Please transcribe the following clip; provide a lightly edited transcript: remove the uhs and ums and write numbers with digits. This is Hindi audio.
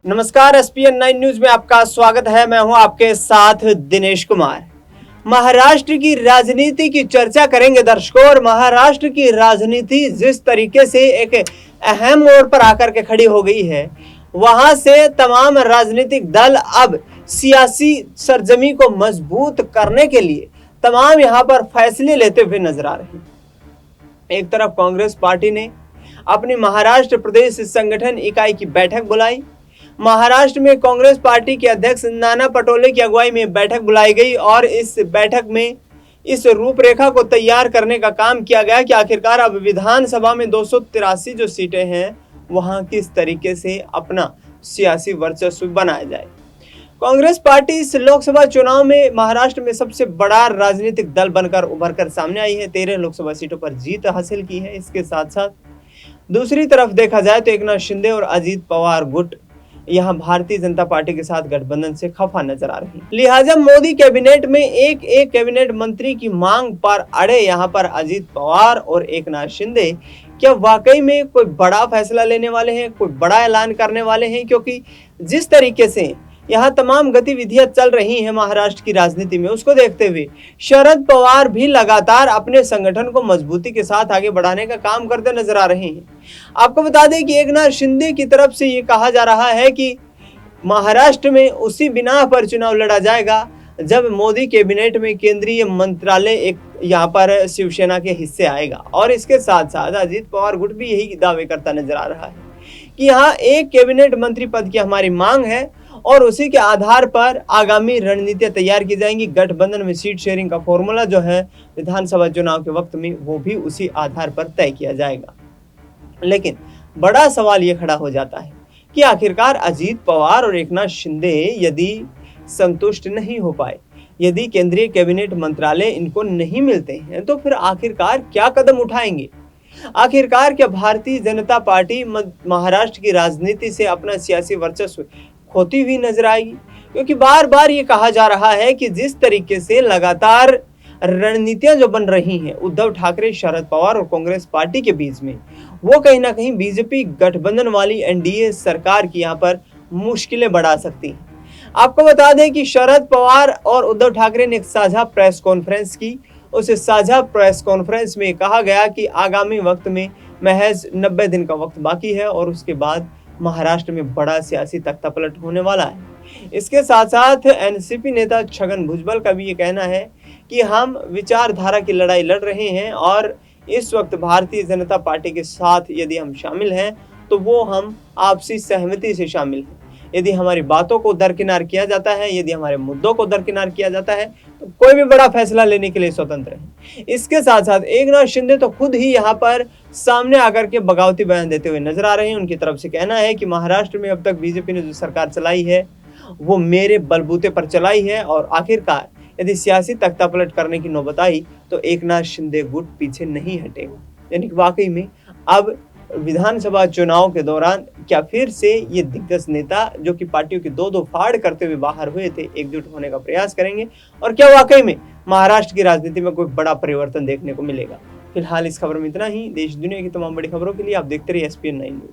नमस्कार, SPN9 न्यूज में आपका स्वागत है। मैं हूं आपके साथ दिनेश कुमार। महाराष्ट्र की राजनीति की चर्चा करेंगे दर्शकों। और महाराष्ट्र की राजनीति जिस तरीके से एक अहम मोड़ पर आकर के खड़ी हो गई है, वहां से तमाम राजनीतिक दल अब सियासी सरजमी को मजबूत करने के लिए तमाम यहां पर फैसले लेते हुए नजर आ रहे हैं। एक तरफ कांग्रेस पार्टी ने अपनी महाराष्ट्र प्रदेश संगठन इकाई की बैठक बुलाई। महाराष्ट्र में कांग्रेस पार्टी के अध्यक्ष नाना पटोले की अगुवाई में बैठक बुलाई गई और इस बैठक में इस रूपरेखा को तैयार करने का काम किया गया कि आखिरकार अब विधानसभा में 283 जो सीटें हैं वहां किस तरीके से अपना सियासी वर्चस्व बनाया जाए। कांग्रेस पार्टी इस लोकसभा चुनाव में महाराष्ट्र में सबसे बड़ा राजनीतिक दल बनकर उभर कर सामने आई है। 13 लोकसभा सीटों पर जीत हासिल की है। इसके साथ साथ दूसरी तरफ देखा जाए तो एकनाथ शिंदे और अजीत पवार गुट यहां भारतीय जनता पार्टी के साथ गठबंधन से खफा नजर आ रही है। लिहाजा मोदी कैबिनेट में एक कैबिनेट मंत्री की मांग पर अड़े यहां पर अजीत पवार और एकनाथ शिंदे क्या वाकई में कोई बड़ा फैसला लेने वाले हैं, कोई बड़ा ऐलान करने वाले हैं? क्योंकि जिस तरीके से यहाँ तमाम गतिविधियां चल रही हैं महाराष्ट्र की राजनीति में, उसको देखते हुए शरद पवार भी लगातार अपने संगठन को मजबूती के साथ आगे बढ़ाने का काम करते नजर आ रहे हैं। आपको बता दें कि एकनाथ शिंदे की तरफ से ये कहा जा रहा है कि महाराष्ट्र में उसी बिना पर चुनाव लड़ा जाएगा जब मोदी कैबिनेट में केंद्रीय मंत्रालय एक यहाँ पर शिवसेना के हिस्से आएगा। और इसके साथ साथ अजीत पवार गुट भी यही दावे करता नजर आ रहा है कि यहाँ एक कैबिनेट मंत्री पद की हमारी मांग है और उसी के आधार पर आगामी रणनीतियां तैयार की जाएंगी। गठबंधन में सीट शेयरिंग का फॉर्मूला जो है विधानसभा चुनाव के वक्त में वो भी उसी आधार पर तय किया जाएगा। लेकिन बड़ा सवाल ये खड़ा हो जाता है कि आखिरकार अजीत पवार और एकनाथ शिंदे यदि संतुष्ट नहीं हो पाए, यदि केंद्रीय कैबिनेट मंत्रालय इनको नहीं मिलते हैं, तो फिर आखिरकार क्या कदम उठाएंगे? आखिरकार क्या भारतीय जनता पार्टी महाराष्ट्र की राजनीति से अपना सियासी वर्चस्व खोती हुई नजर आएगी? क्योंकि बार बार ये कहा जा रहा है कि जिस तरीके से लगातार रणनीतियां जो बन रही हैं उद्धव ठाकरे, शरद पवार और कांग्रेस पार्टी के बीच में, वो कहीं ना कहीं बीजेपी गठबंधन वाली एनडीए सरकार की यहाँ पर मुश्किलें बढ़ा सकती हैं। आपको बता दें कि शरद पवार और उद्धव ठाकरे ने एक साझा प्रेस कॉन्फ्रेंस की। उस साझा प्रेस कॉन्फ्रेंस में कहा गया कि आगामी वक्त में महज 90 दिन का वक्त बाकी है और उसके बाद महाराष्ट्र में बड़ा सियासी तख्तापलट होने वाला है। इसके साथ साथ एनसीपी नेता छगन भुजबल का भी ये कहना है कि हम विचारधारा की लड़ाई लड़ रहे हैं और इस वक्त भारतीय जनता पार्टी के साथ यदि हम शामिल हैं तो वो हम आपसी सहमति से शामिल हैं। यदि हमारी बातों को दरकिनार किया जाता है, यदि हमारे मुद्दों को दरकिनार किया जाता है, तो कोई भी बड़ा फैसला लेने के लिए स्वतंत्र है। इसके साथ साथ एकनाथ शिंदे तो खुद ही यहाँ पर सामने आकर के बगावती बयान देते हुए नजर आ रहे हैं। उनकी तरफ से कहना है कि महाराष्ट्र में अब तक बीजेपी ने जो सरकार चलाई है वो मेरे बलबूते पर चलाई है और आखिरकार यदि सियासी तख्तापलट करने की नौबत आई तो एकनाथ शिंदे गुट पीछे नहीं हटेगा। यानी कि वाकई में अब विधानसभा चुनाव के दौरान क्या फिर से ये दिग्गज नेता जो कि पार्टियों की दो फाड़ करते हुए बाहर हुए थे, एकजुट होने का प्रयास करेंगे और क्या वाकई में महाराष्ट्र की राजनीति में कोई बड़ा परिवर्तन देखने को मिलेगा? फिलहाल इस खबर में इतना ही। देश दुनिया की तमाम बड़ी खबरों के लिए आप देखते रहिए SPN9 न्यूज।